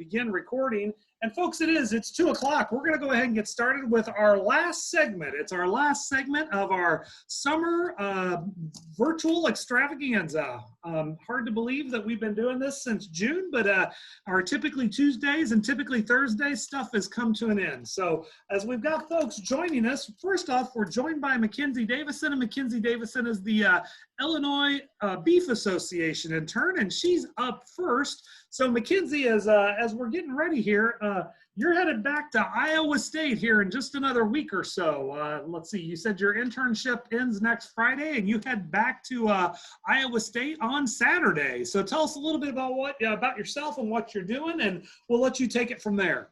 begin recording. And folks, it's 2 o'clock. We're going to go ahead and get started with our last segment. It's our last segment of our summer virtual extravaganza. Hard to believe that we've been doing this since June, but our typically Tuesdays and typically Thursdays stuff has come to an end. So as we've got folks joining us, first off, we're joined by Mackenzie Davison, and Mackenzie Davison is the Illinois Beef Association intern, and she's up first. So Mackenzie, as we're getting ready here, you're headed back to Iowa State here in just another week or so. Let's see, you said your internship ends next Friday, and you head back to Iowa State on Saturday. So tell us a little bit about about yourself and what you're doing, and we'll let you take it from there.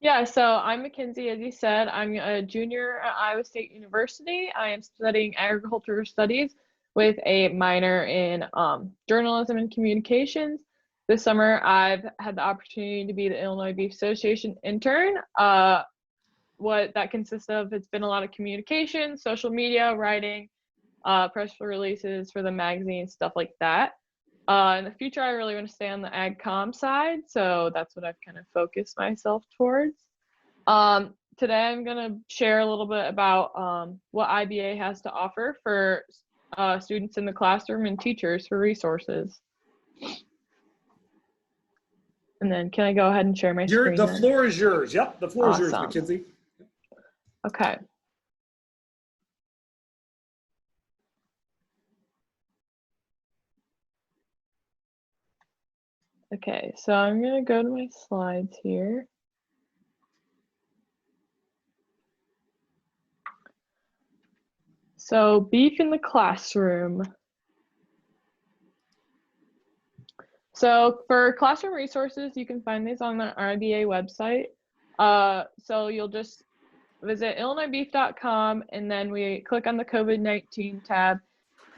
Yeah, so I'm Mackenzie, as you said. I'm a junior at Iowa State University. I am studying agricultural studies with a minor in journalism and communications. This summer, I've had the opportunity to be the Illinois Beef Association intern. What that consists of, it's been a lot of communication, social media, writing, press releases for the magazine, stuff like that. In the future, I really want to stay on the ag comm side, so that's what I've kind of focused myself towards. Today, I'm going to share a little bit about what IBA has to offer for students in the classroom and teachers for resources. And then can I go ahead and share my screen? The floor is yours. Yep, the floor is yours, Mackenzie. Okay. Okay, so I'm going to go to my slides here. So beef in the classroom. So for classroom resources, you can find these on the IBA website. So you'll just visit illinoisbeef.com, and then we click on the COVID-19 tab,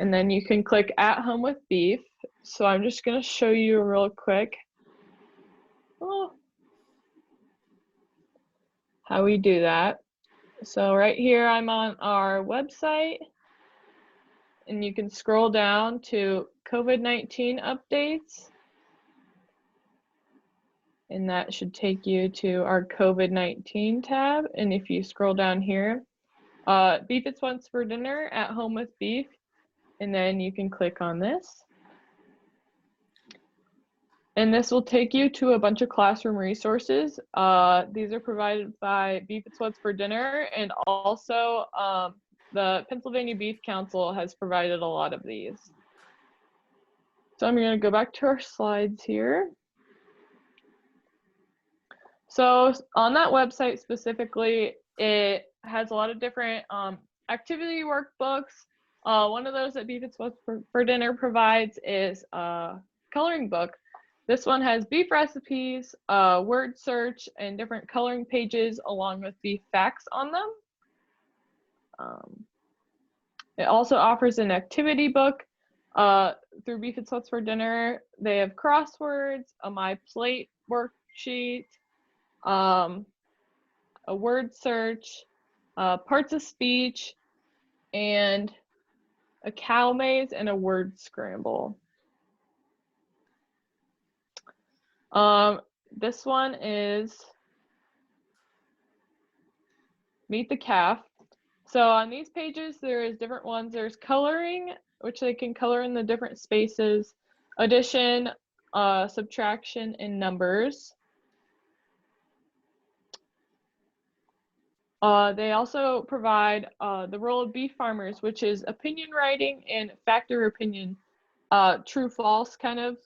and then you can click at home with beef. So I'm just going to show you real quick how we do that. So right here, I'm on our website, and you can scroll down to COVID-19 updates. And that should take you to our COVID-19 tab. And if you scroll down here, beef it's once for dinner at home with beef. And then you can click on this. And this will take you to a bunch of classroom resources. These are provided by Beef It's What's for Dinner, and also the Pennsylvania Beef Council has provided a lot of these. So I'm going to go back to our slides here. So on that website specifically, it has a lot of different activity workbooks. One of those that Beef It's What's for Dinner provides is a coloring book. This one has beef recipes, word search, and different coloring pages along with beef facts on them. It also offers an activity book through Beef It's What's for Dinner. They have crosswords, a My Plate worksheet, a word search, parts of speech, and a cow maze and a word scramble. This one is Meet the Calf. So on these pages, there's different ones. There's coloring, which they can color in the different spaces, addition, subtraction, and numbers. They also provide the role of beef farmers, which is opinion writing and factor opinion, true false kind of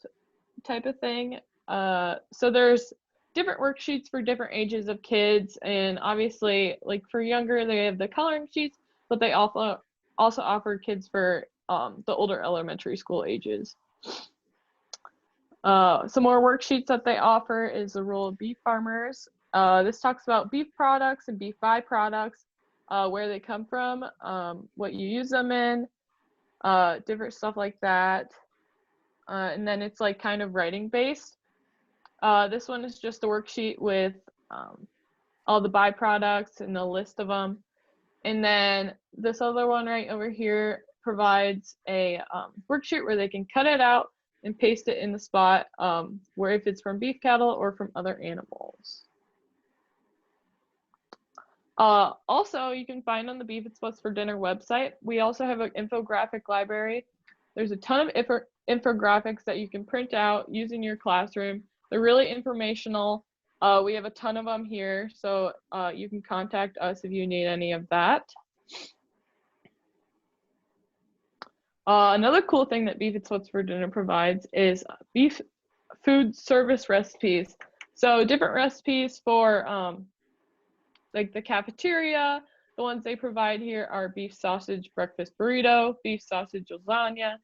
type of thing. So there's different worksheets for different ages of kids, and obviously like for younger they have the coloring sheets, but they also offer kids for the older elementary school ages. Some more worksheets that they offer is the role of beef farmers. This talks about beef products and beef byproducts, where they come from, what you use them in, different stuff like that. And then it's like kind of writing based. This one is just a worksheet with all the byproducts and the list of them. And then this other one right over here provides a worksheet where they can cut it out, and paste it in the spot where if it's from beef cattle or from other animals. Also, you can find on the Beef It's What's for Dinner website, we also have an infographic library. There's a ton of infographics that you can print out, use in your classroom. They're really informational. We have a ton of them here, so you can contact us if you need any of that. Another cool thing that Beef It's What's for Dinner provides is beef food service recipes. So different recipes for like the cafeteria. The ones they provide here are beef sausage breakfast burrito, beef sausage lasagna,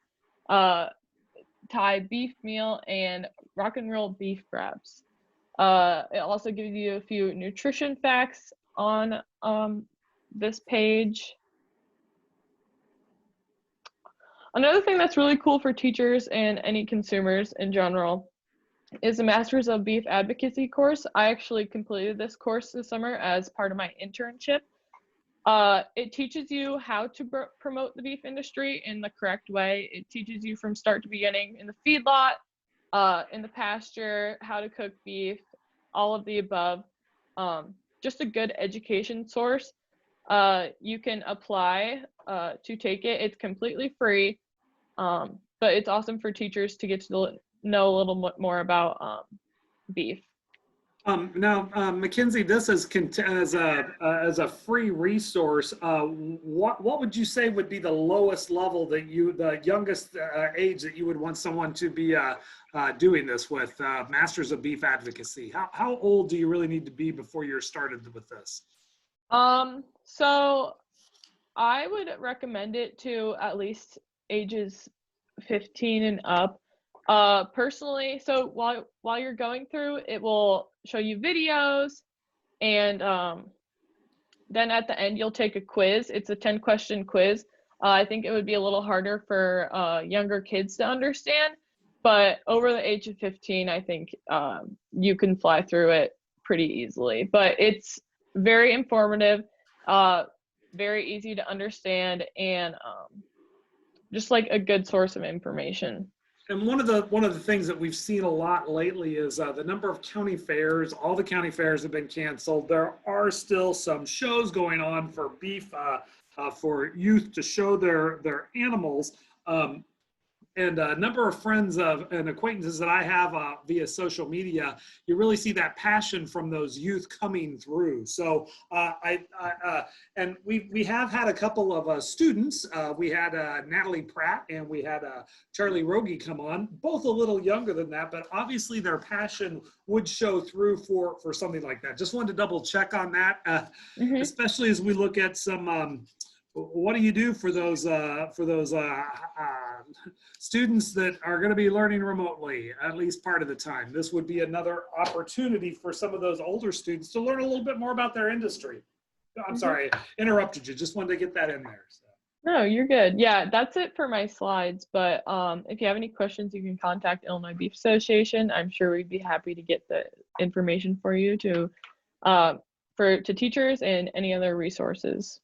Thai beef meal, and rock and roll beef wraps. It also gives you a few nutrition facts on this page. Another thing that's really cool for teachers and any consumers in general is the Masters of Beef Advocacy course. I actually completed this course this summer as part of my internship. It teaches you how to promote the beef industry in the correct way. It teaches you from start to beginning in the feedlot, in the pasture, how to cook beef, all of the above. Just a good education source. You can apply to take it. It's completely free, but it's awesome for teachers to get to know a little bit more about beef. Now, Mackenzie, this is as a free resource. What would you say would be the lowest level that the youngest age that you would want someone to be doing this with? Masters of Beef Advocacy. How old do you really need to be before you're started with this? So I would recommend it to at least ages 15 and up. Personally, so while you're going through, it will show you videos, and then at the end you'll take a quiz. It's a 10-question quiz. I think it would be a little harder for younger kids to understand, but over the age of 15, I think you can fly through it pretty easily. But it's very informative, very easy to understand, and just like a good source of information. And one of the things that we've seen a lot lately is the number of county fairs. All the county fairs have been canceled. There are still some shows going on for beef, for youth to show their animals. And a number of friends and acquaintances that I have via social media, you really see that passion from those youth coming through. So and we have had a couple of students. We had Natalie Pratt and we had Charlie Rogie come on, both a little younger than that, but obviously their passion would show through for something like that. Just wanted to double check on that, especially as we look at some. What do you do for those students that are going to be learning remotely, at least part of the time? This would be another opportunity for some of those older students to learn a little bit more about their industry. I'm sorry, interrupted you. Just wanted to get that in there. So. No, you're good. Yeah, that's it for my slides. But if you have any questions, you can contact Illinois Beef Association. I'm sure we'd be happy to get the information for you to teachers and any other resources.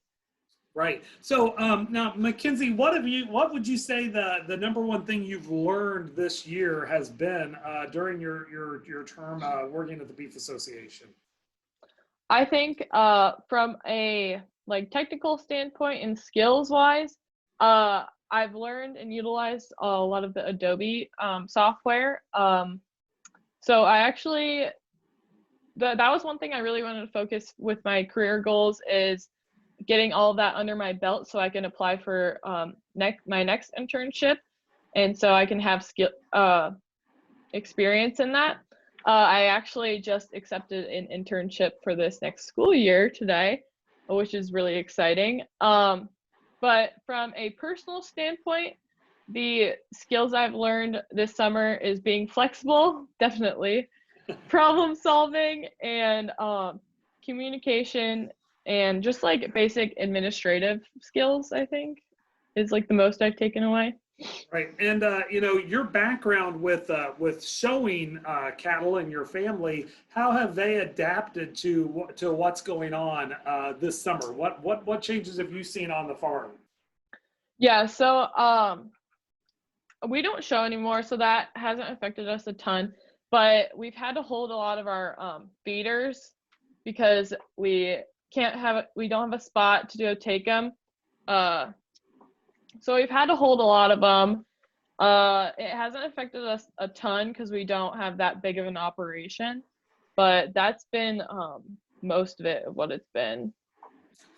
Right. So now, Mackenzie, what would you say the number one thing you've learned this year has been during your term working at the Beef Association? I think from a technical standpoint and skills wise, I've learned and utilized a lot of the Adobe software. So I actually that was one thing I really wanted to focus with my career goals is getting all of that under my belt so I can apply for my next internship, and so I can have experience in that. I actually just accepted an internship for this next school year today, which is really exciting. But from a personal standpoint, the skills I've learned this summer is being flexible, definitely, problem solving, and communication, and just basic administrative skills, I think, is the most I've taken away. Right, and your background with showing cattle and your family, how have they adapted to what's going on this summer? What changes have you seen on the farm? Yeah, so we don't show anymore, so that hasn't affected us a ton. But we've had to hold a lot of our feeders because we don't have a spot to go take them. So we've had to hold a lot of them. It hasn't affected us a ton because we don't have that big of an operation, but that's been most of it of what it's been.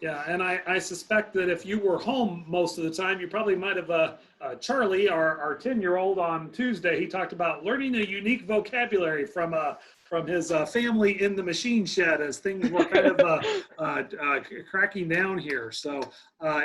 Yeah, and I suspect that if you were home most of the time, you probably might have, Charlie, our 10-year-old on Tuesday, he talked about learning a unique vocabulary from his family in the machine shed as things were kind of cracking down here. So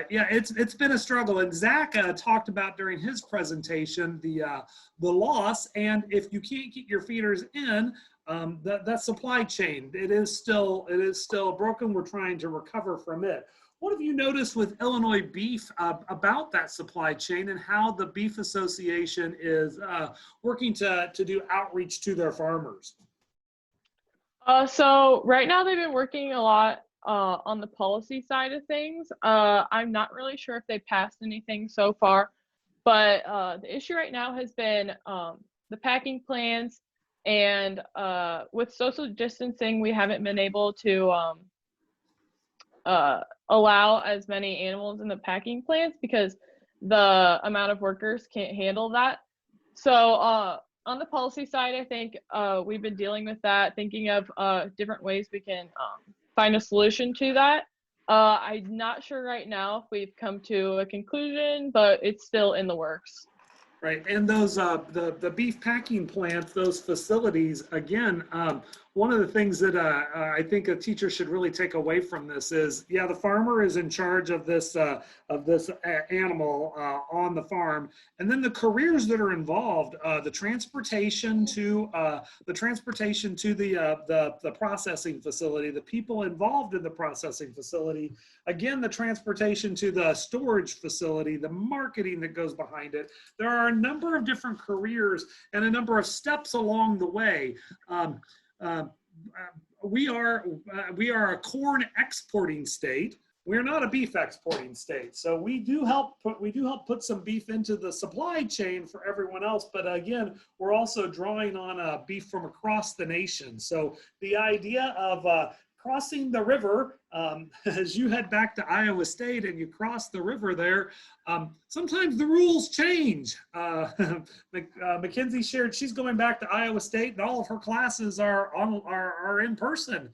yeah, it's been a struggle. And Zach talked about during his presentation the loss, and if you can't get your feeders in, that supply chain, it is still broken. We're trying to recover from it. What have you noticed with Illinois beef about that supply chain and how the Beef Association is working to do outreach to their farmers? So right now they've been working a lot on the policy side of things. I'm not really sure if they passed anything so far, but the issue right now has been the packing plans, and with social distancing, we haven't been able to allow as many animals in the packing plants because the amount of workers can't handle that. So on the policy side, I think we've been dealing with that, thinking of different ways we can find a solution to that. I'm not sure right now if we've come to a conclusion, but it's still in the works. Right, and those the beef packing plants, those facilities, again, one of the things that I think a teacher should really take away from this is, yeah, the farmer is in charge of this animal on the farm, and then the careers that are involved, the transportation to the processing facility, the people involved in the processing facility, again, the transportation to the storage facility, the marketing that goes behind it. There are a number of different careers and a number of steps along the way. We are a corn exporting state. We're not a beef exporting state, so we do help put some beef into the supply chain for everyone else. But again, we're also drawing on beef from across the nation. So the idea of crossing the river, as you head back to Iowa State and you cross the river there, sometimes the rules change. Mackenzie shared she's going back to Iowa State and all of her classes are in person,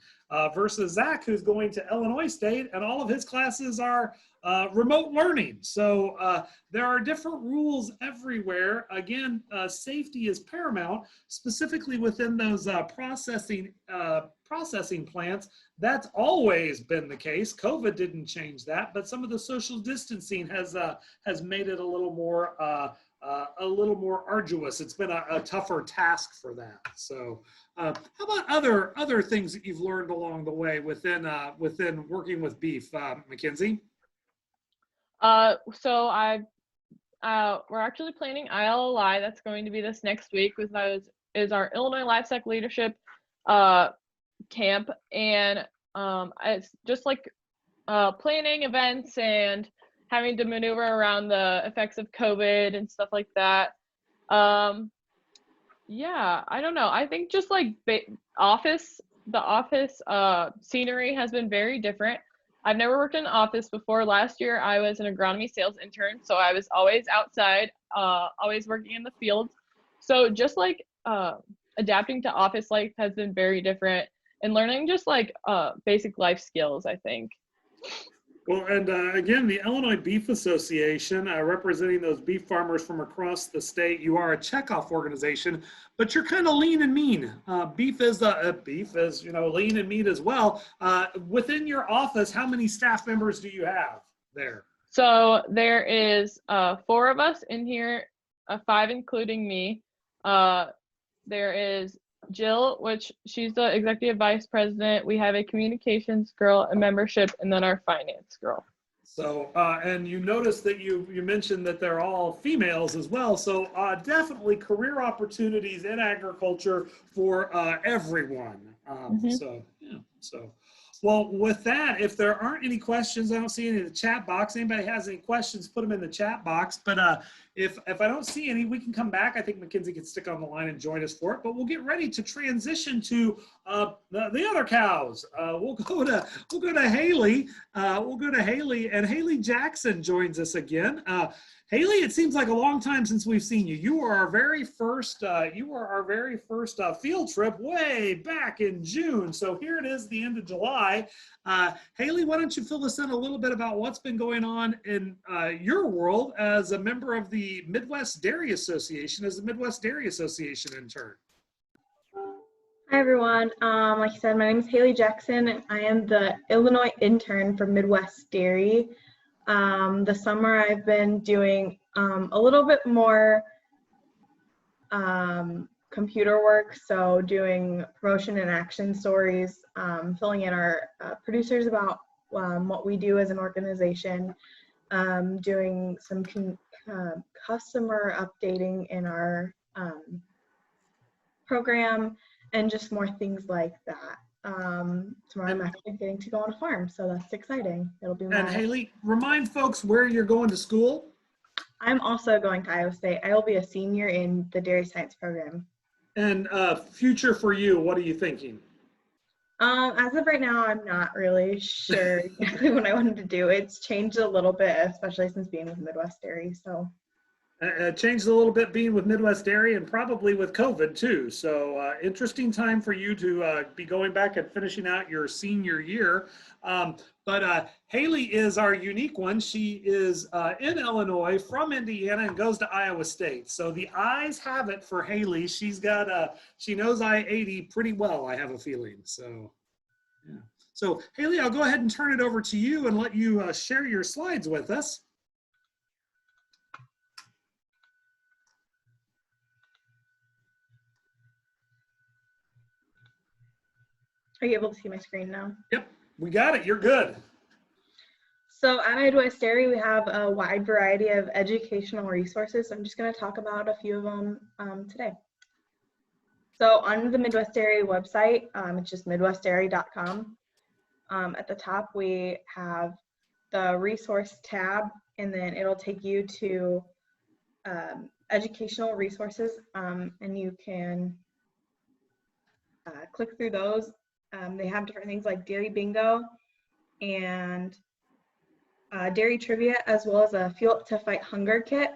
versus Zach, who's going to Illinois State and all of his classes are remote learning. So there are different rules everywhere. Again, safety is paramount, specifically within those processing plants. That's always been the case. COVID didn't change that, but some of the social distancing has made it a little more arduous. It's been a tougher task for that. So how about other things that you've learned along the way within working with beef, Mackenzie? So we're actually planning ILLI. That's going to be this next week. Is our Illinois Livestock Leadership camp, and it's just like planning events and having to maneuver around the effects of COVID and stuff like that. Yeah, I don't know. I think just like the office scenery has been very different. I've never worked in an office before. Last year, I was an agronomy sales intern, so I was always outside, always working in the fields. So just like adapting to office life has been very different, and learning just like basic life skills, I think. Well, and again, the Illinois Beef Association, representing those beef farmers from across the state. You are a checkoff organization, but you're kind of lean and mean. Beef is lean and mean as well. Within your office, how many staff members do you have there? So there is 4 of us in here, 5 including me. There is Jill, which she's the executive vice president. We have a communications girl, a membership, and then our finance girl. So, and you notice that you mentioned that they're all females as well. So definitely career opportunities in agriculture for everyone. So, yeah. So, Well, with that, if there aren't any questions, I don't see any in the chat box. Anybody has any questions, put them in the chat box. But if I don't see any, we can come back. I think Mackenzie can stick on the line and join us for it. But we'll get ready to transition to the other cows. We'll go to Haley. We'll go to Haley, and Haley Jackson joins us again. Haley, it seems like a long time since we've seen you. You were our very first. Field trip way back in June. So here it is, the end of July. Haley, why don't you fill us in a little bit about what's been going on in your world as a member of the Midwest Dairy Association, as a Midwest Dairy Association intern. Hi everyone. Like I said, my name is Haley Jackson, and I am the Illinois intern for Midwest Dairy. The summer I've been doing a little bit more computer work, so doing promotion and action stories, filling in our producers about what we do as an organization, doing some customer updating in our program, and just more things like that. Tomorrow I'm actually getting to go on a farm, so that's exciting. It'll be And Haley, remind folks where you're going to school. I'm also going to Iowa State. I will be a senior in the dairy science program. And future for you, what are you thinking? As of right now, I'm not really sure exactly what I wanted to do. It's changed a little bit, especially since being with Midwest Dairy. So changed a little bit being with Midwest Dairy and probably with COVID too. So interesting time for you to be going back and finishing out your senior year. But Haley is our unique one. She is in Illinois, from Indiana, and goes to Iowa State. So the eyes have it for Haley. She's got she knows I-80 pretty well, I have a feeling. So yeah. So Haley, I'll go ahead and turn it over to you and let you share your slides with us. are you able to see my screen now? Yep, we got it. You're good. So at Midwest Dairy, we have a wide variety of educational resources. I'm just going to talk about a few of them today. So on the Midwest Dairy website, it's just midwestdairy.com. At the top, we have the resource tab, and then it'll take you to educational resources, and you can click through those. They have different things like Dairy Bingo and Dairy Trivia, as well as a Fuel Up to Fight Hunger kit.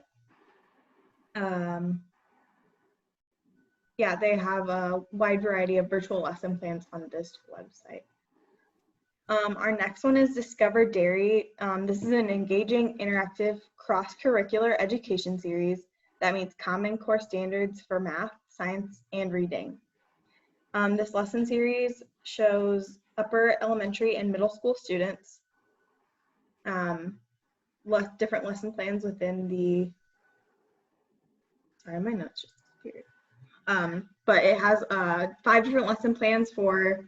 Yeah, they have a wide variety of virtual lesson plans on this website. Our next one is Discover Dairy. This is an engaging, interactive, cross-curricular education series that meets Common Core standards for math, science, and reading. This lesson series shows upper elementary and middle school students different lesson plans within the, sorry, my notes just disappeared. But it has 5 different lesson plans for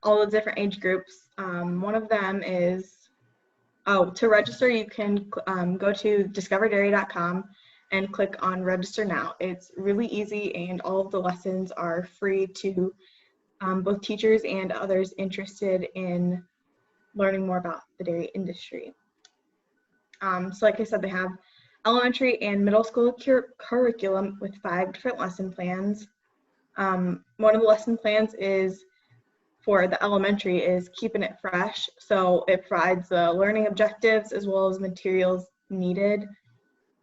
all the different age groups. One of them is, to register, you can go to discoverdairy.com and click on register now. It's really easy, and all of the lessons are free to both teachers and others interested in learning more about the dairy industry. So like I said, they have elementary and middle school curriculum with 5 different lesson plans. One of the lesson plans is for the elementary is keeping it fresh. So it provides the learning objectives as well as materials needed,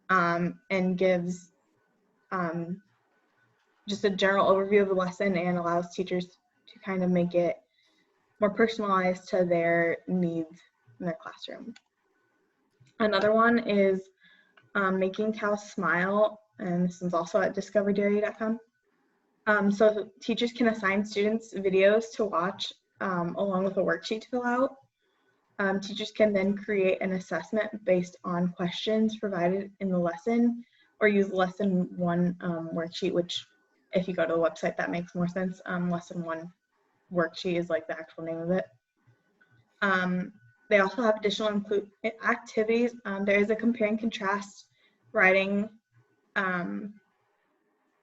and gives just a general overview of the lesson and allows teachers to kind of make it more personalized to their needs in their classroom. Another one is Making Cows Smile, and this is also at discoverdairy.com. So teachers can assign students videos to watch along with a worksheet to fill out. Teachers can then create an assessment based on questions provided in the lesson, or use lesson 1 worksheet, which if you go to the website, that makes more sense. Lesson 1 worksheet is like the actual name of it. They also have additional activities. There is a compare and contrast writing.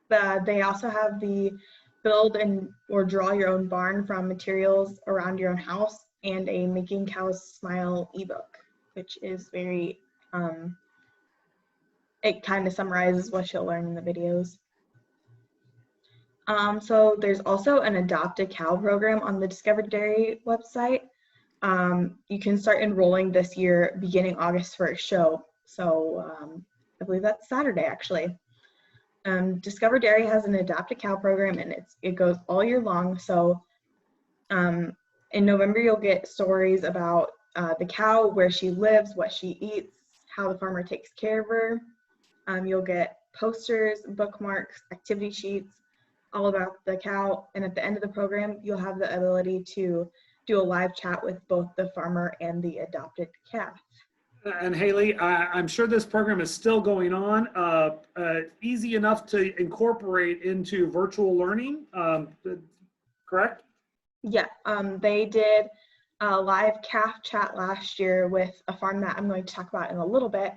They also have the build or draw your own barn from materials around your own house, and a Making Cows Smile ebook, which is very, it kind of summarizes what you'll learn in the videos. So there's also an Adopt a Cow program on the Discover Dairy website. You can start enrolling this year beginning August 1st. So I believe that's Saturday actually. Discover Dairy has an Adopt a Cow program, and it goes all year long. So in November, you'll get stories about the cow, where she lives, what she eats, how the farmer takes care of her. You'll get posters, bookmarks, activity sheets, all about the cow. And at the end of the program, you'll have the ability to do a live chat with both the farmer and the adopted calf. And Haley, I'm sure this program is still going on. Easy enough to incorporate into virtual learning, correct? Yeah, they did a live calf chat last year with a farm that I'm going to talk about in a little bit.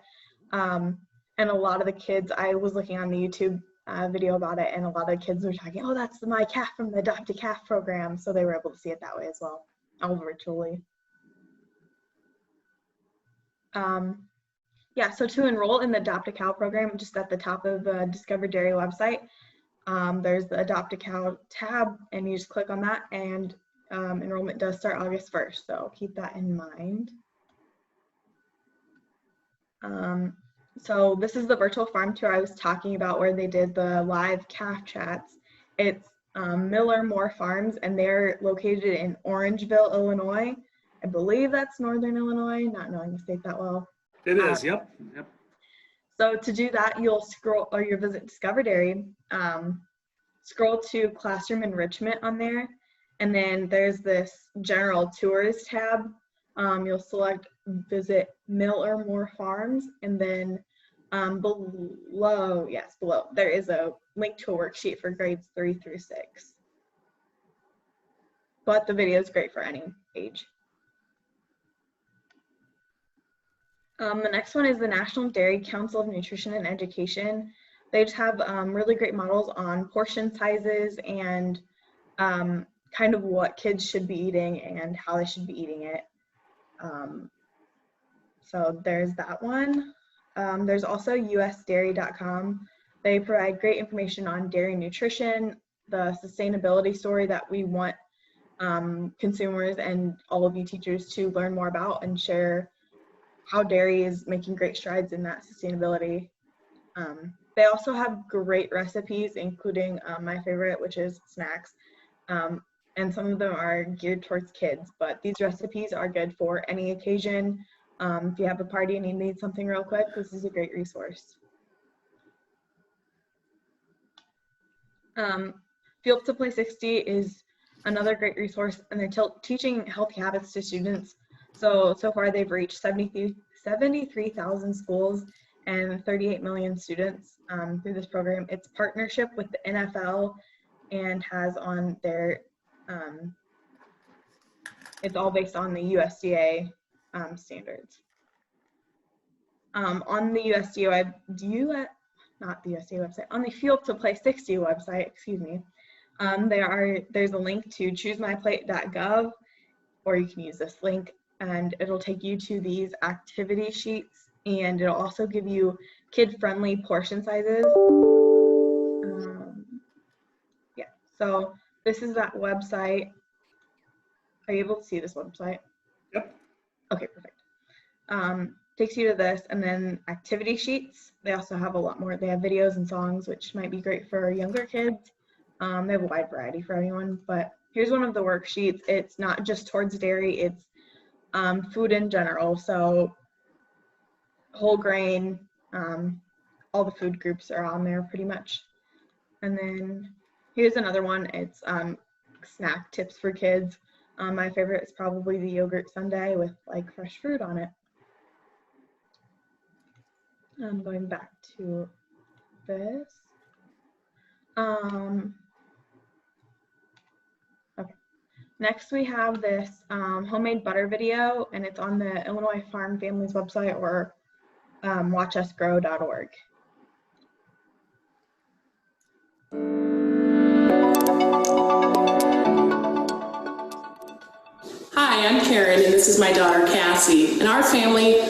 And a lot of the kids, I was looking on the YouTube video about it, and a lot of the kids were talking, oh, that's my calf from the Adopt a Calf program. So they were able to see it that way as well, all virtually. Yeah, so to enroll in the Adopt a Cow program, just at the top of the Discover Dairy website, there's the Adopt a Cow tab, and you just click on that, and enrollment does start August 1st, so keep that in mind. So this is the virtual farm tour I was talking about, where they did the live calf chats. It's Miller Moore Farms, and they're located in Orangeville, Illinois. I believe that's Northern Illinois, not knowing the state that well. It is, yep. So to do that, you'll scroll, or you visit Discover Dairy, scroll to Classroom Enrichment on there, and then there's this General Tours tab. You'll select Visit Miller Moore Farms, and then below, there is a link to a worksheet for grades 3 through 6. But the video is great for any age. The next one is the National Dairy Council of Nutrition and Education. They just have really great models on portion sizes and kind of what kids should be eating and how they should be eating it. So there's that one. There's also usdairy.com. They provide great information on dairy nutrition, the sustainability story that we want consumers and all of you teachers to learn more about, and share how dairy is making great strides in that sustainability. They also have great recipes, including my favorite, which is snacks. And some of them are geared towards kids, but these recipes are good for any occasion. If you have a party and you need something real quick, this is a great resource. Field to Play 60 is another great resource, and they're teaching healthy habits to students. So far they've reached 73,000 schools and 38 million students through this program. It's partnership with the NFL and has on their, it's all based on the USDA standards. On the USDA, not the USDA website, on the Field to Play 60 website, excuse me, there's a link to choosemyplate.gov, or you can use this link, and it'll take you to these activity sheets, and it'll also give you kid-friendly portion sizes. Yeah, so this is that website. Are you able to see this website? Yep. Okay, perfect. Takes you to this, and then activity sheets. They also have a lot more. They have videos and songs, which might be great for younger kids. They have a wide variety for everyone, but here's one of the worksheets. It's not just towards dairy, it's food in general. So whole grain, all the food groups are on there pretty much. And then here's another one. It's snack tips for kids. My favorite is probably the yogurt sundae with like fresh fruit on it. I'm going back to this. Okay. Next we have this homemade butter video, and it's on the Illinois Farm Families website, or watchusgrow.org. Karen, and this is my daughter, Cassie. And our family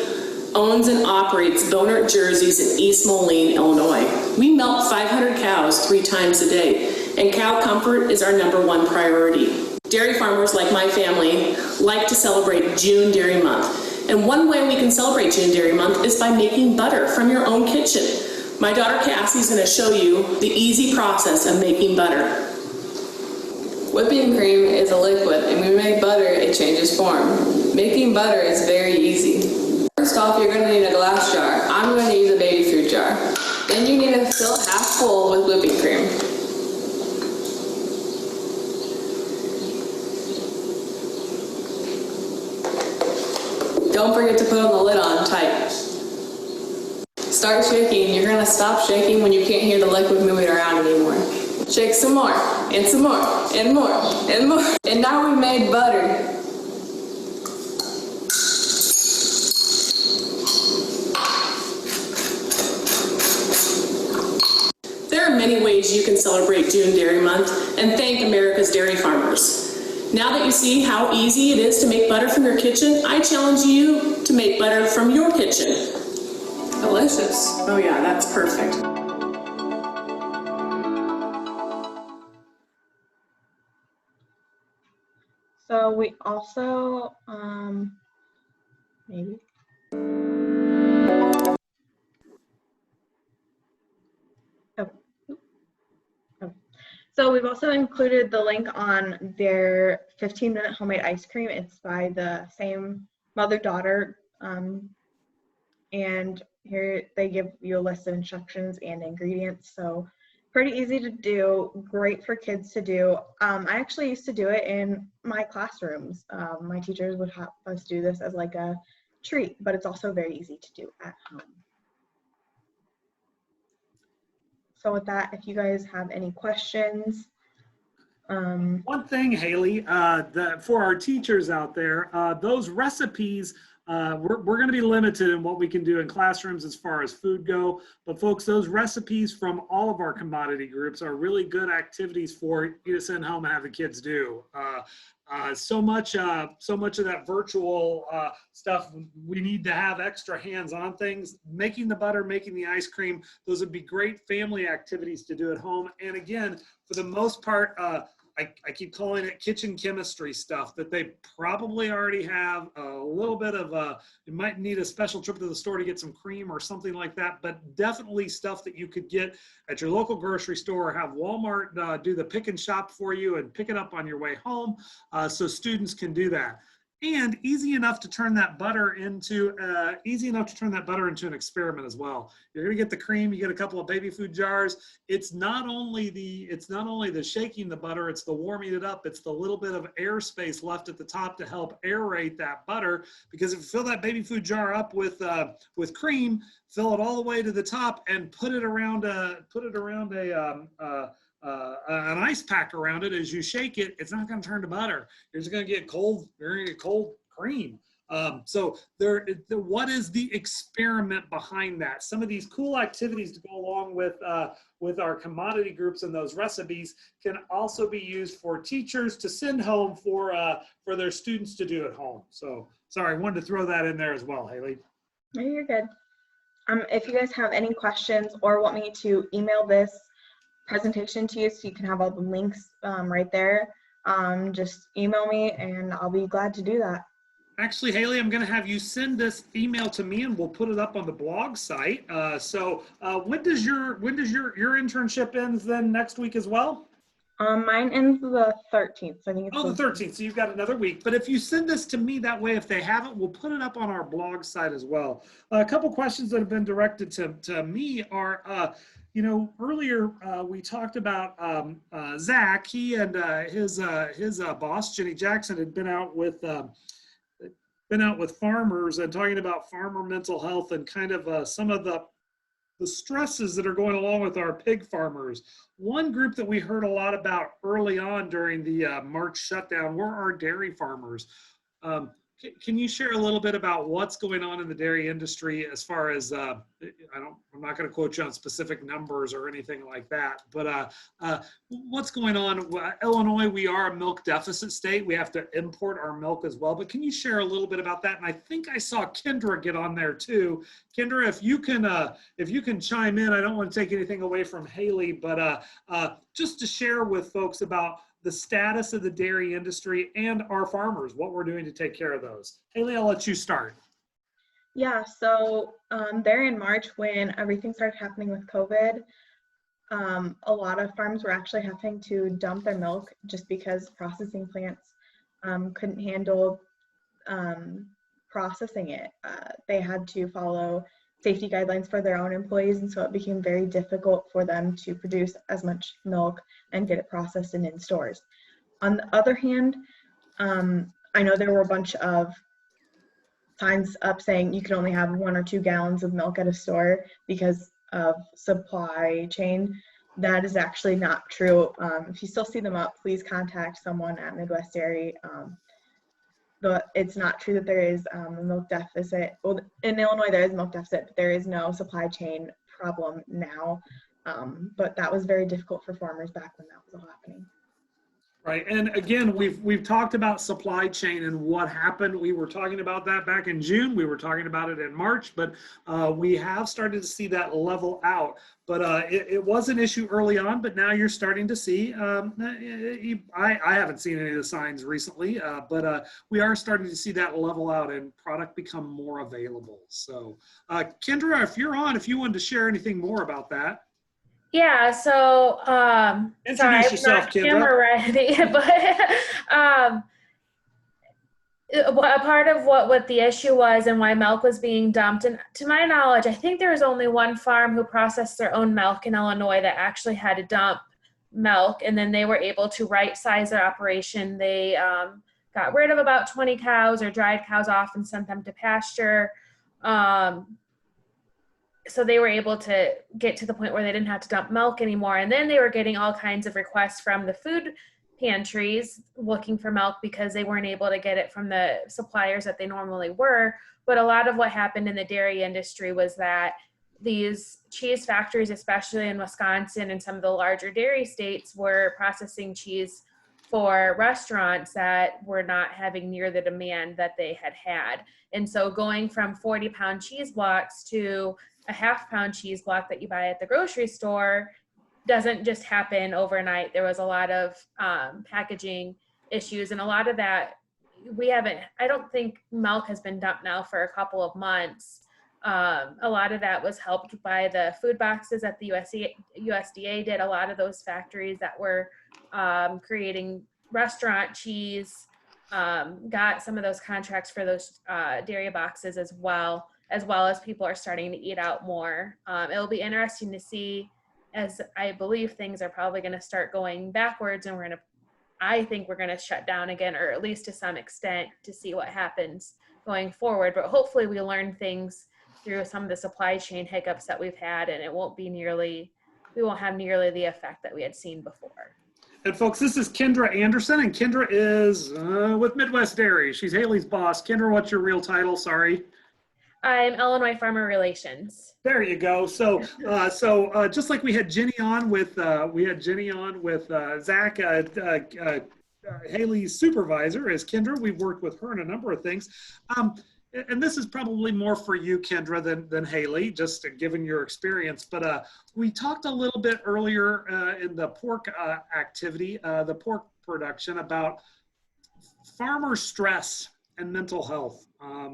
owns and operates Bonert Jerseys in East Moline, Illinois. We milk 500 cows 3 times a day, and cow comfort is our #1 priority. Dairy farmers like my family like to celebrate June Dairy Month. And one way we can celebrate June Dairy Month is by making butter from your own kitchen. My daughter Cassie's going to show you the easy process of making butter. Whipping cream is a liquid, and when we make butter, it changes form. Making butter is very easy. First off, you're going to need a glass jar. I'm going to use a baby food jar. Then you need to fill it half full with whipping cream. Don't forget to put the lid on tight. Start shaking. You're going to stop shaking when you can't hear the liquid moving around anymore. Shake some more, and some more, and more, and more. And now we made butter. There are many ways you can celebrate June Dairy Month and thank America's dairy farmers. Now that you see how easy it is to make butter from your kitchen, I challenge you to make butter from your kitchen. Delicious. Oh yeah, that's perfect. So we also, maybe. Oh. Oh. So we've also included the link on their 15-minute homemade ice cream. It's by the same mother-daughter, and here they give you a list of instructions and ingredients. So pretty easy to do, great for kids to do. I actually used to do it in my classrooms. My teachers would have us do this as like a treat, but it's also very easy to do at home. So with that, if you guys have any questions. One thing, Haley, for our teachers out there, those recipes, we're going to be limited in what we can do in classrooms as far as food go. But folks, those recipes from all of our commodity groups are really good activities for you to send home and have the kids do. So much of that virtual stuff, we need to have extra hands-on things. Making the butter, making the ice cream, those would be great family activities to do at home. And again, for the most part, I keep calling it kitchen chemistry stuff that they probably already have a little bit of you might need a special trip to the store to get some cream or something like that, but definitely stuff that you could get at your local grocery store, or have Walmart do the pick and shop for you and pick it up on your way home, so students can do that. And easy enough to turn that butter into an experiment as well. You're gonna get the cream, you get a couple of baby food jars. It's not only the shaking the butter, it's the warming it up, it's the little bit of airspace left at the top to help aerate that butter. Because if you fill that baby food jar up with cream, fill it all the way to the top and put it around an ice pack around it. As you shake it, it's not going to turn to butter. You're just going to get cold. You're going to get cold cream. So what is the experiment behind that? Some of these cool activities to go along with our commodity groups and those recipes can also be used for teachers to send home for their students to do at home. So sorry, I wanted to throw that in there as well, Haley. No, you're good. If you guys have any questions or want me to email this presentation to you so you can have all the links right there, just email me and I'll be glad to do that. Actually, Haley, I'm going to have you send this email to me and we'll put it up on the blog site. So when does your internship ends then next week as well? Mine ends the 13th. So I think it's the 13th. So you've got another week. But if you send this to me that way, if they haven't, we'll put it up on our blog site as well. A couple questions that have been directed to me are, earlier we talked about Zach. He and his boss, Jenny Jackson, had been out with farmers and talking about farmer mental health and kind of some of the stresses that are going along with our pig farmers. One group that we heard a lot about early on during the March shutdown were our dairy farmers. Can you share a little bit about what's going on in the dairy industry as far as I'm not going to quote you on specific numbers or anything like that, but what's going on? Illinois, we are a milk deficit state. We have to import our milk as well. But can you share a little bit about that? And I think I saw Kendra get on there too. Kendra, if you can chime in, I don't want to take anything away from Haley, but just to share with folks about the status of the dairy industry and our farmers, what we're doing to take care of those. Haley, I'll let you start. Yeah, so there in March when everything started happening with COVID, a lot of farms were actually having to dump their milk just because processing plants couldn't handle processing it. They had to follow safety guidelines for their own employees, and so it became very difficult for them to produce as much milk and get it processed and in stores. On the other hand, I know there were a bunch of signs up saying you can only have 1 or 2 gallons of milk at a store because of supply chain. That is actually not true. If you still see them up, please contact someone at Midwest Dairy. But it's not true that there is a milk deficit. Well, in Illinois, there is a milk deficit, but there is no supply chain problem now. But that was very difficult for farmers back when that was all happening. Right, and again, we've talked about supply chain and what happened. We were talking about that back in June. We were talking about it in March, but we have started to see that level out. But it was an issue early on, but now you're starting to see. I haven't seen any of the signs recently, but we are starting to see that level out and product become more available. So, Kendra, if you're on, if you wanted to share anything more about that. Yeah, so Introduce yourself, not Kendra. camera ready, but a part of what the issue was and why milk was being dumped, and to my knowledge, I think there was only one farm who processed their own milk in Illinois that actually had to dump milk, and then they were able to right-size their operation. They got rid of about 20 cows or dried cows off and sent them to pasture. So they were able to get to the point where they didn't have to dump milk anymore. And then they were getting all kinds of requests from the food pantries looking for milk because they weren't able to get it from the suppliers that they normally were. But a lot of what happened in the dairy industry was that these cheese factories, especially in Wisconsin and some of the larger dairy states, were processing cheese for restaurants that were not having near the demand that they had. And so going from 40-pound cheese blocks to a half-pound cheese block that you buy at the grocery store doesn't just happen overnight. There was a lot of packaging issues, and a lot of that I don't think milk has been dumped now for a couple of months. A lot of that was helped by the food boxes that the USDA did. A lot of those factories that were creating restaurant cheese got some of those contracts for those dairy boxes as well as people are starting to eat out more. It'll be interesting to see, as I believe things are probably going to start going backwards, and I think we're going to shut down again, or at least to some extent, to see what happens going forward. But hopefully we learn things through some of the supply chain hiccups that we've had, and we won't have nearly the effect that we had seen before. And folks, this is Kendra Anderson, and Kendra is with Midwest Dairy. She's Haley's boss. Kendra, what's your real title? Sorry. I'm Illinois Farmer Relations. There you go. So just like we had Jenny on with Zach, Haley's supervisor is Kendra. We've worked with her in a number of things. And this is probably more for you, Kendra, than Haley, just given your experience. But we talked a little bit earlier in the pork activity, the pork production, about farmer stress and mental health. A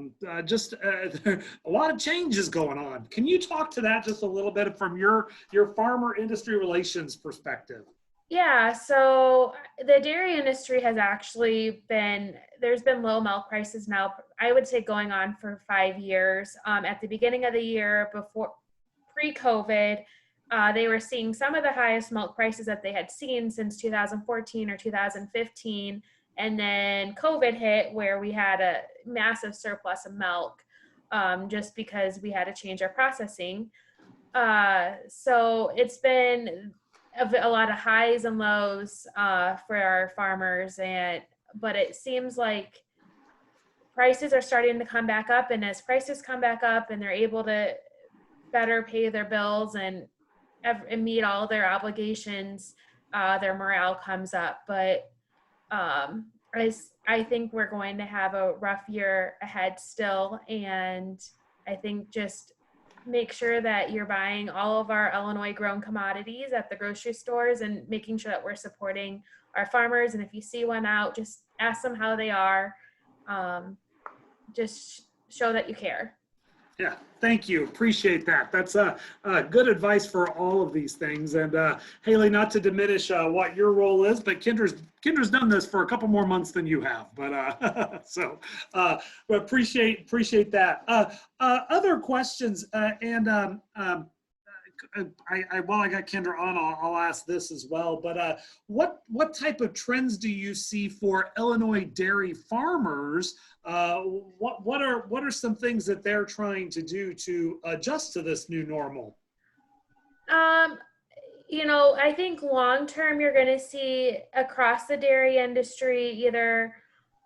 lot of changes going on. Can you talk to that just a little bit from your farmer industry relations perspective? Yeah, so the dairy industry has actually there's been low milk prices now, I would say going on for 5 years. At the beginning of the year, pre-COVID, they were seeing some of the highest milk prices that they had seen since 2014 or 2015. And then COVID hit, where we had a massive surplus of milk just because we had to change our processing. So it's been a lot of highs and lows for our farmers, but it seems like prices are starting to come back up, and as prices come back up and they're able to better pay their bills and meet all their obligations, their morale comes up. But I think we're going to have a rough year ahead still, and I think just make sure that you're buying all of our Illinois grown commodities at the grocery stores and making sure that we're supporting our farmers. And if you see one out, just ask them how they are. Just show that you care. Yeah, thank you. Appreciate that. That's good advice for all of these things. And Haley, not to diminish what your role is, but Kendra's done this for a couple more months than you have. But so appreciate that. Other questions, and while I got Kendra on, I'll ask this as well. But what type of trends do you see for Illinois dairy farmers? What are some things that they're trying to do to adjust to this new normal? You know, I think long term you're going to see across the dairy industry either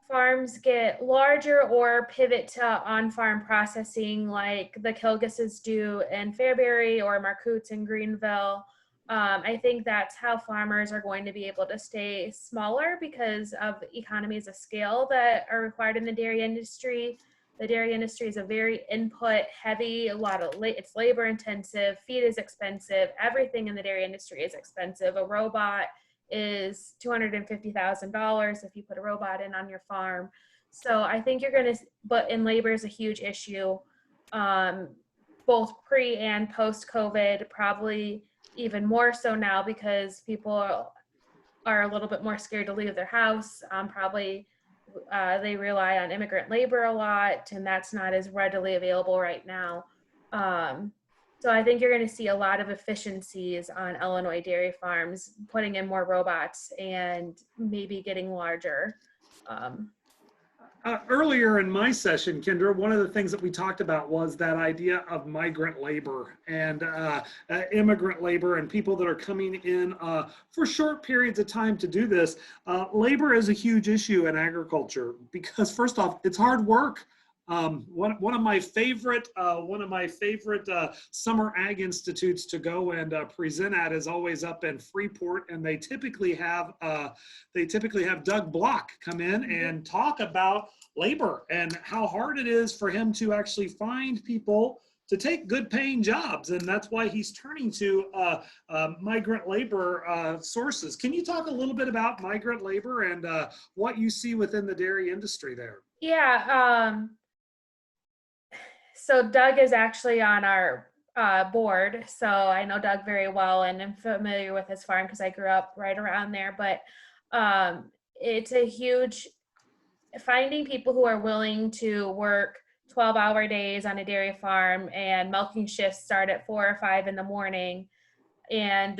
farms get larger or pivot to on-farm processing like the Kilguses do in Fairbury or Marcoot's in Greenville. I think that's how farmers are going to be able to stay smaller because of economies of scale that are required in the dairy industry. The dairy industry is a very input heavy, it's labor intensive, feed is expensive, everything in the dairy industry is expensive. A robot is $250,000 if you put a robot in on your farm. So I think you're going to, and labor is a huge issue, both pre and post COVID, probably even more so now because people are a little bit more scared to leave their house. Probably they rely on immigrant labor a lot, and that's not as readily available right now. So I think you're going to see a lot of efficiencies on Illinois dairy farms, putting in more robots and maybe getting larger. Earlier in my session, Kendra, one of the things that we talked about was that idea of migrant labor and immigrant labor and people that are coming in for short periods of time to do this. Labor is a huge issue in agriculture because, first off, it's hard work. One of my favorite summer ag institutes to go and present at is always up in Freeport, and they typically have Doug Block come in and talk about labor and how hard it is for him to actually find people to take good paying jobs, and that's why he's turning to migrant labor sources. Can you talk a little bit about migrant labor and what you see within the dairy industry there? Yeah. So Doug is actually on our board, so I know Doug very well and I'm familiar with his farm because I grew up right around there. But it's a huge, finding people who are willing to work 12-hour days on a dairy farm, and milking shifts start at 4 or 5 in the morning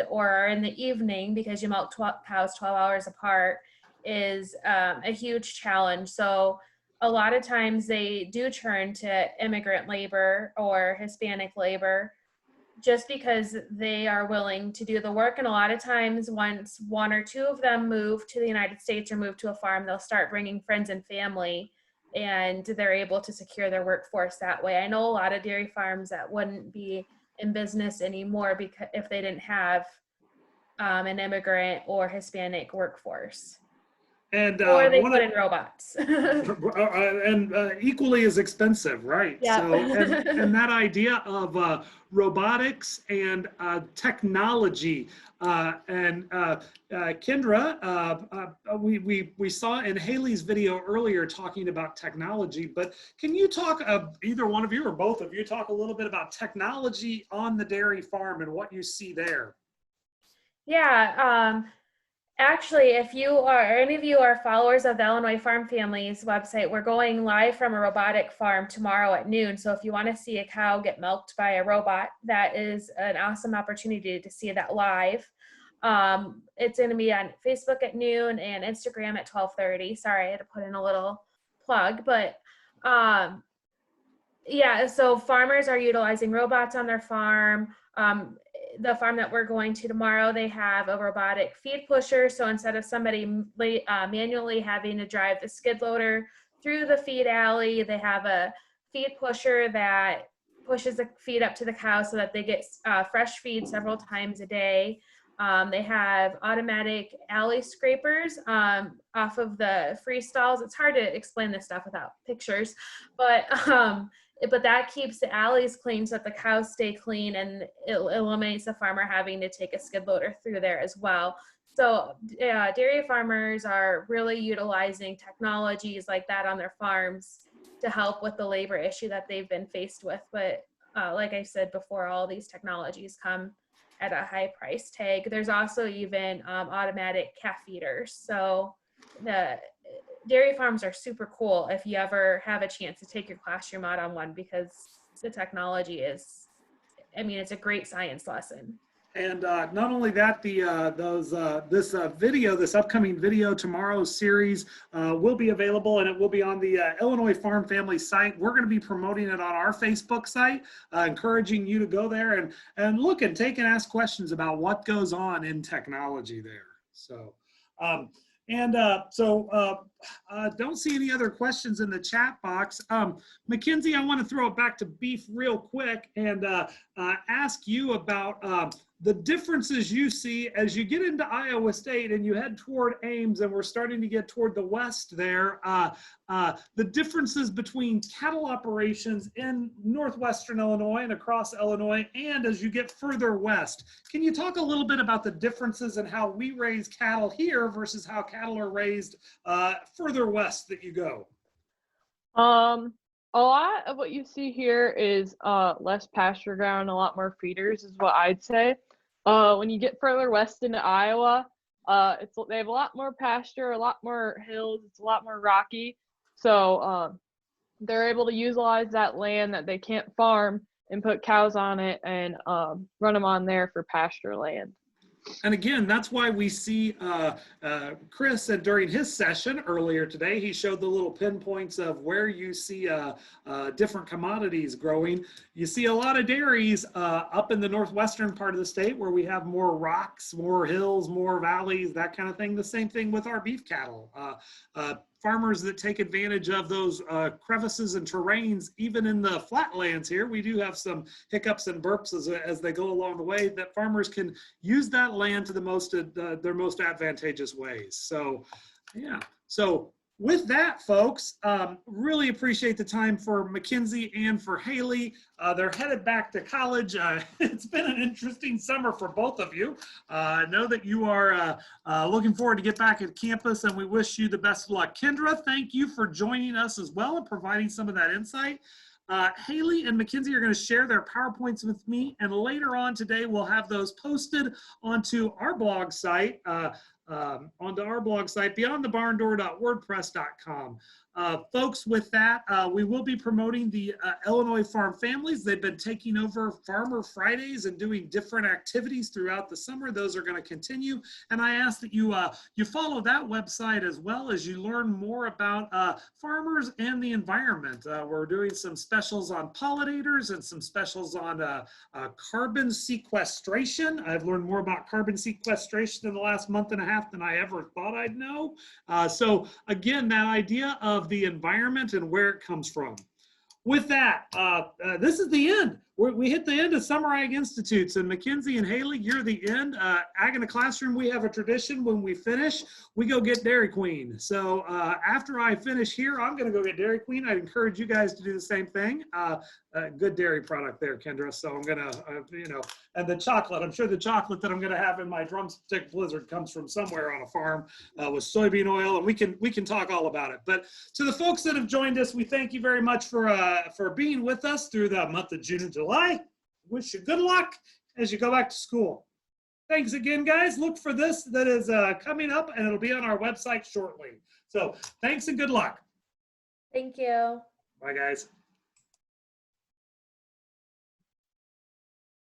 or in the evening because you milk cows 12 hours apart is a huge challenge. So a lot of times they do turn to immigrant labor or Hispanic labor just because they are willing to do the work. And a lot of times once one or two of them move to the United States or move to a farm, they'll start bringing friends and family, and they're able to secure their workforce that way. I know a lot of dairy farms that wouldn't be in business anymore because if they didn't have an immigrant or Hispanic workforce. And or they put in robots. and equally as expensive, right? Yeah. So, and that idea of robotics and technology, and Kendra, we saw in Haley's video earlier talking about technology, but can you talk, either one of you or both of you, talk a little bit about technology on the dairy farm and what you see there? Yeah. Actually, if you are, any of you are followers of the Illinois Farm Families website, we're going live from a robotic farm tomorrow at noon. So if you want to see a cow get milked by a robot, that is an awesome opportunity to see that live. It's going to be on Facebook at noon and Instagram at 12:30. Sorry, I had to put in a little plug, but yeah, so farmers are utilizing robots on their farm. The farm that we're going to tomorrow, they have a robotic feed pusher. So instead of somebody manually having to drive the skid loader through the feed alley. They have a feed pusher that pushes the feed up to the cows so that they get fresh feed several times a day. They have automatic alley scrapers off of the free stalls. It's hard to explain this stuff without pictures, but that keeps the alleys clean so that the cows stay clean, and it eliminates the farmer having to take a skid loader through there as well. So dairy farmers are really utilizing technologies like that on their farms to help with the labor issue that they've been faced with. But like I said before, all these technologies come at a high price tag. There's also even automatic calf feeders. So the dairy farms are super cool if you ever have a chance to take your classroom out on one, because the technology is, I mean, it's a great science lesson. And not only that, this upcoming video, tomorrow's series will be available, and it will be on the Illinois Farm Family site. We're going to be promoting it on our Facebook site, encouraging you to go there and look and take and ask questions about what goes on in technology there. So, don't see any other questions in the chat box. Mackenzie, I want to throw it back to beef real quick and ask you about the differences you see as you get into Iowa State and you head toward Ames, and we're starting to get toward the west there, the differences between cattle operations in northwestern Illinois and across Illinois, and as you get further west. Can you talk a little bit about the differences in how we raise cattle here versus how cattle are raised further west that you go? A lot of what you see here is less pasture ground, a lot more feeders is what I'd say. When you get further west into Iowa, they have a lot more pasture, a lot more hills, it's a lot more rocky. So they're able to utilize that land that they can't farm and put cows on it and run them on there for pasture land. And again, that's why we see Chris, and during his session earlier today, he showed the little pinpoints of where you see different commodities growing. You see a lot of dairies up in the northwestern part of the state where we have more rocks, more hills, more valleys, that kind of thing. The same thing with our beef cattle. Farmers that take advantage of those crevices and terrains, even in the flatlands here, we do have some hiccups and burps as they go along the way, that farmers can use that land to their most advantageous ways. So, yeah. So with that, folks, really appreciate the time for Mackenzie and for Haley. They're headed back to college. It's been an interesting summer for both of you. I know that you are looking forward to get back at campus, and we wish you the best of luck. Kendra, thank you for joining us as well and providing some of that insight. Haley and Mackenzie are going to share their PowerPoints with me, and later on today we'll have those posted onto our blog site, beyondthebarndoor.wordpress.com. Folks, with that, we will be promoting the Illinois Farm Families. They've been taking over Farmer Fridays and doing different activities throughout the summer. Those are going to continue. And I ask that you follow that website as well as you learn more about farmers and the environment. We're doing some specials on pollinators and some specials on carbon sequestration. I've learned more about carbon sequestration in the last month and a half than I ever thought I'd know. So again, that idea of the environment and where it comes from. With that, this is the end. We hit the end of Summer Ag Institutes, and Mackenzie and Haley, you're the end. Ag in the Classroom, we have a tradition when we finish, we go get Dairy Queen. So after I finish here, I'm gonna go get Dairy Queen. I'd encourage you guys to do the same thing. Good dairy product there, Kendra. So I'm gonna, and the chocolate, I'm sure the chocolate that I'm gonna have in my drumstick blizzard comes from somewhere on a farm with soybean oil, and we can talk all about it. But to the folks that have joined us, we thank you very much for being with us through the month of June and July. Wish you good luck as you go back to school. Thanks again, guys. Look for this that is coming up, and it'll be on our website shortly. So thanks and good luck. Thank you. Bye, guys.